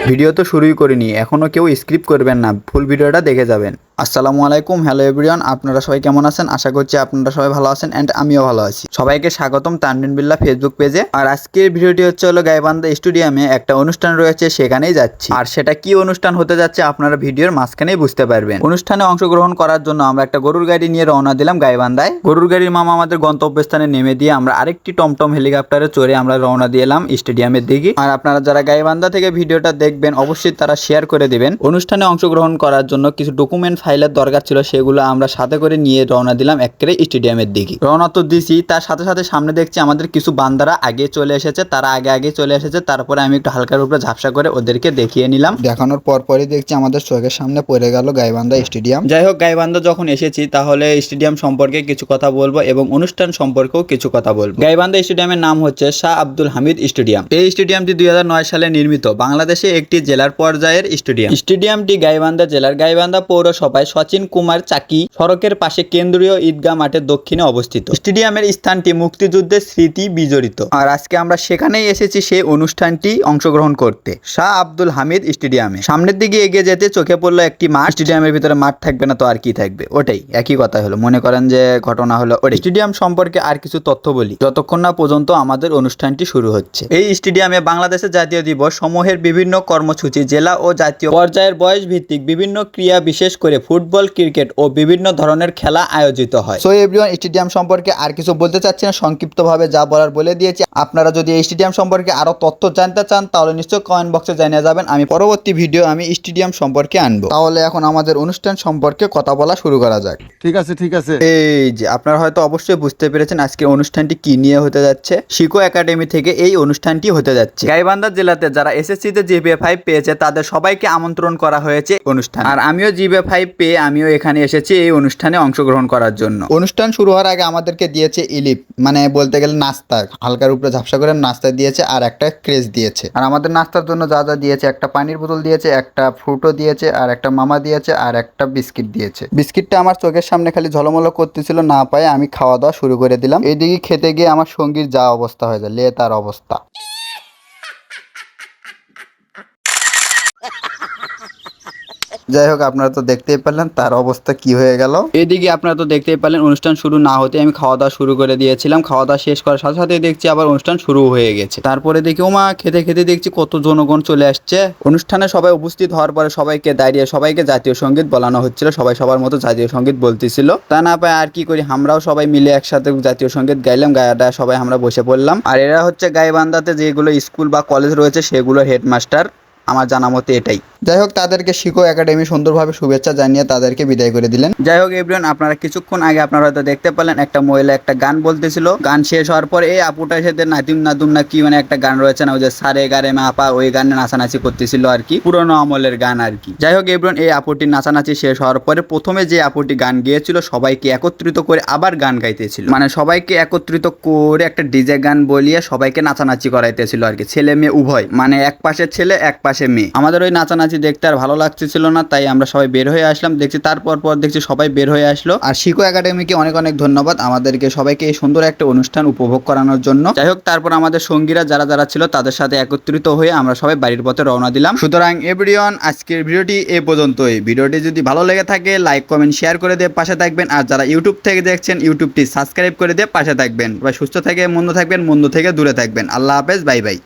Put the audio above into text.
Video তো শুরুই করিনি, এখনো কেউ স্ক্রিপ্ট করবেন না, ফুল ভিডিওটা দেখে যাবেন। আসসালামু আলাইকুম, হ্যালো এভরিওয়ান, আপনারা সবাই কেমন আছেন? আশা করছি আপনারা সবাই ভালো আছেন এন্ড আমিও ভালো আছি। সবাইকে স্বাগতম তানভীর বিল্লাহ ফেসবুক পেজে। আর আজকের ভিডিওটি হচ্ছে হলো গাইবান্ধা স্টেডিয়ামে একটা অনুষ্ঠান রয়েছে, সেখানেই যাচ্ছি। আর সেটা কি অনুষ্ঠান হতে যাচ্ছে আপনারা ভিডিওর মাঝখানেই বুঝতে পারবেন। অনুষ্ঠানে অংশগ্রহণ করার জন্য আমরা একটা গরুর গাড়ি নিয়ে রওনা দিলাম গাইবান্ধায়। গরুর গাড়ির মামা আমাদের গন্তব্যস্থানে নেমে দিয়ে আমরা আরেকটি টমটম হেলিকপ্টারে চড়ে আমরা রওনা দিলাম স্টেডিয়ামের দিকে। আর আপনারা যারা গাইবান্ধা থেকে ভিডিওটা দেখবেন অবশ্যই তারা শেয়ার করে দিবেন। অনুষ্ঠানে অংশগ্রহণ করার জন্য কিছু ডকুমেন্ট ফাইলের দরকার ছিল, সেগুলো আমরা সাথে করে নিয়ে রওনা দিলাম একেবারে স্টেডিয়ামের দিকে। রওনা তো দিছি, তার সাথে সাথে সামনে দেখছি আমাদের কিছু বান্দারা আগে চলে এসেছে, তারা আগে চলে এসেছে। তারপরে আমি একটু হালকার উপরে ঝাপসা করে ওদেরকে দেখিয়ে নিলাম। দেখানোর পরপরই দেখছি আমাদের চোখের সামনে পড়ে গেল গাইবান্ধা স্টেডিয়াম। যাই হোক, গাইবান্ধা যখন এসেছি তাহলে স্টেডিয়াম সম্পর্কে কিছু কথা বলবো এবং অনুষ্ঠান সম্পর্কেও কিছু কথা বলবো। গাইবান্ধা স্টেডিয়ামের নাম হচ্ছে শাহ আব্দুল হামিদ স্টেডিয়াম। এই স্টেডিয়ামটি 2009 সালে নির্মিত বাংলাদেশে একটি জেলার পর্যায়ের স্টেডিয়াম। স্টেডিয়ামটি গাইবান্ধা জেলার গাইবান্ধা পৌরসভায় সচিন কুমার চাকি সড়কের পাশে কেন্দ্রীয় ঈদগাহ মাঠের দক্ষিণে অবস্থিত। স্টেডিয়ামের স্থানটি মুক্তিযুদ্ধের স্মৃতি বিজড়িত। আর আজকে আমরা সেখানেই এসেছি সেই অনুষ্ঠানটি অংশগ্রহণ করতে, শাহ আব্দুল হামিদ স্টেডিয়ামে। সামনের দিকে এগিয়ে যেতে চোখে পড়লো একটি মাঠ। স্টেডিয়ামের ভিতরে মাঠ থাকবে না তো আর কি থাকবে, ওটাই একই কথা হলো। মনে করেন যে ঘটনা হলো ওটাই। স্টেডিয়াম সম্পর্কে আর কিছু তথ্য বলি যতক্ষণ না পর্যন্ত আমাদের অনুষ্ঠানটি শুরু হচ্ছে। এই স্টেডিয়ামে বাংলাদেশের জাতীয় দিবস সমূহের বিভিন্ন কর্মসূচি, জেলা ও জাতীয় পর্যায়ের বয়স ভিত্তিক বিভিন্ন ক্রীড়া, বিশেষ করে ফুটবল, ক্রিকেট ও বিভিন্ন ধরনের খেলা আয়োজিত হয়। সো এভরিওয়ান, স্টেডিয়াম সম্পর্কে আর কিছু বলতে চাচ্ছি না, সংক্ষিপ্তভাবে যা বলার বলে দিয়েছি। আপনারা যদি এই স্টেডিয়াম সম্পর্কে আরো তথ্য জানতে চান তাহলে নিশ্চয়ই কমেন্ট বক্সে জানিয়ে যাবেন। আমি পরবর্তী ভিডিও আমি স্টেডিয়াম সম্পর্কে আনবো। তাহলে এখন আমাদের অনুষ্ঠান সম্পর্কে কথা বলা শুরু করা যাক। ঠিক আছে। এই যে আপনারা হয়তো অবশ্যই বুঝতে পেরেছেন আজকের অনুষ্ঠানটি কি নিয়ে হতে যাচ্ছে। শিকো একাডেমি থেকে এই অনুষ্ঠানটি হতে যাচ্ছে। গাইবান্ধা জেলাতে যারা এসএসসিতে জিপিএ-5 পেয়েছে তাদের সবাইকে আমন্ত্রণ করা হয়েছে অনুষ্ঠান। আর আমিও জিপিএ-5 পেয়ে আমিও এখানে এসেছি এই অনুষ্ঠানে অংশগ্রহণ করার জন্য। অনুষ্ঠান শুরু হওয়ার আগে আমাদেরকে দিয়েছে ইলিপ, মানে বলতে গেলে নাস্তা, হালকার উপরে ঝাপসা করে নাস্তা দিয়েছে আর একটা ক্রেজ দিয়েছে। আর আমাদের নাস্তার জন্য যা যা দিয়েছে, একটা পানির বোতল দিয়েছে, একটা ফ্রুটও দিয়েছে, আর একটা মামা দিয়েছে, আর একটা বিস্কিট দিয়েছে। বিস্কিটটা আমার চোখের সামনে খালি ঝলমলো করতেছিল, না পায়ে আমি খাওয়া দাওয়া শুরু করে দিলাম। এইদিকে খেতে গিয়ে আমার সঙ্গীর যা অবস্থা হয়ে যায়, লে তার অবস্থা। যাই হোক, আপনারা তো দেখতেই পারলেন তার অবস্থা কি হয়ে গেল। এদিকে আপনারা তো দেখতেই পারলেন অনুষ্ঠান শুরু না হতে আমি খাওয়া দাওয়া শুরু করে দিয়েছিলাম। খাওয়া দাওয়া শেষ করার সাথে সাথে দেখছি আবার অনুষ্ঠান শুরু হয়ে গেছে। তারপরে দেখি ওমা, খেতে খেতে দেখছি কত জনগণ চলে আসছে। অনুষ্ঠানে সবাই উপস্থিত হওয়ার পরে সবাইকে দাঁড়িয়ে সবাইকে জাতীয় সঙ্গীত বলানো হচ্ছিল। সবাই সবার মতো জাতীয় সঙ্গীত বলতেছিল। তা না পায় আর কি করি, আমরাও সবাই মিলে একসাথে জাতীয় সঙ্গীত গাইলাম। গায়াটা সবাই আমরা বসে পড়লাম। আর এরা হচ্ছে গাইবান্ধাতে যেগুলো স্কুল বা কলেজ রয়েছে সেগুলো হেডমাস্টার, আমার জানা মতে এটাই। যাই হোক, তাদেরকে শিকো একাডেমি সুন্দরভাবে শুভেচ্ছা জানিয়ে তাদেরকে বিদায় করে দিলেন। যাই হোক এভরিওয়ান, আপনারা কিছুক্ষণ আগে আপনারা হয়তো দেখতে পেলেন একটা মহিলা একটা গান বলতেছিল। গান শেষ হওয়ার পরে এই আপুটা সাথে নাতুম না কি মানে একটা গান রয়েছে না, ওই যে সারে গারে মা আপা, ওই গানে নাচানাচি করতেছিল আর কি, পুরোনো আমলের গান আর কি। যাই হোক এভরিওয়ান, এই আপুটির নাচানাচি শেষ হওয়ার পরে প্রথমে যে আপুটি গান গিয়েছিল সবাইকে একত্রিত করে আবার গান গাইতেছিল, মানে সবাইকে একত্রিত করে একটা ডিজে গান বলিয়ে সবাইকে নাচানাচি করাইতেছিল আর কি, ছেলে মেয়ে উভয়, মানে এক পাশে ছেলে এক পাশে মেয়ে। আমাদের ওই নাচানাচি দেখতে আর ভালো লাগতেছিল না, তাই আমরা সবাই বের হয়ে আসলাম। দেখছি তারপর দেখছি সবাই বের হয়ে আসলো। আর শিকো একাডেমিকে অনেক অনেক ধন্যবাদ আমাদেরকে সবাইকে এই সুন্দর একটা অনুষ্ঠান উপভোগ করানোর জন্য। যাই হোক, তারপর আমাদের সঙ্গীরা যারা যারা ছিল তাদের সাথে একত্রিত হয়ে আমরা সবাই বাড়ির পথে রওনা দিলাম। সুতরাং এভরিওয়ান, আজকের ভিডিওটি এই পর্যন্তই। ভিডিওটি যদি ভালো লেগে থাকে লাইক কমেন্ট শেয়ার করে দিয়ে পাশে থাকবেন। আর যারা ইউটিউব থেকে দেখছেন ইউটিউবটি সাবস্ক্রাইব করে দিয়ে পাশে থাকবেন। সুস্থ থেকে মন্দ থাকবেন, মন্দ থেকে দূরে থাকবেন। আল্লাহ হাফেজ, বাই বাই।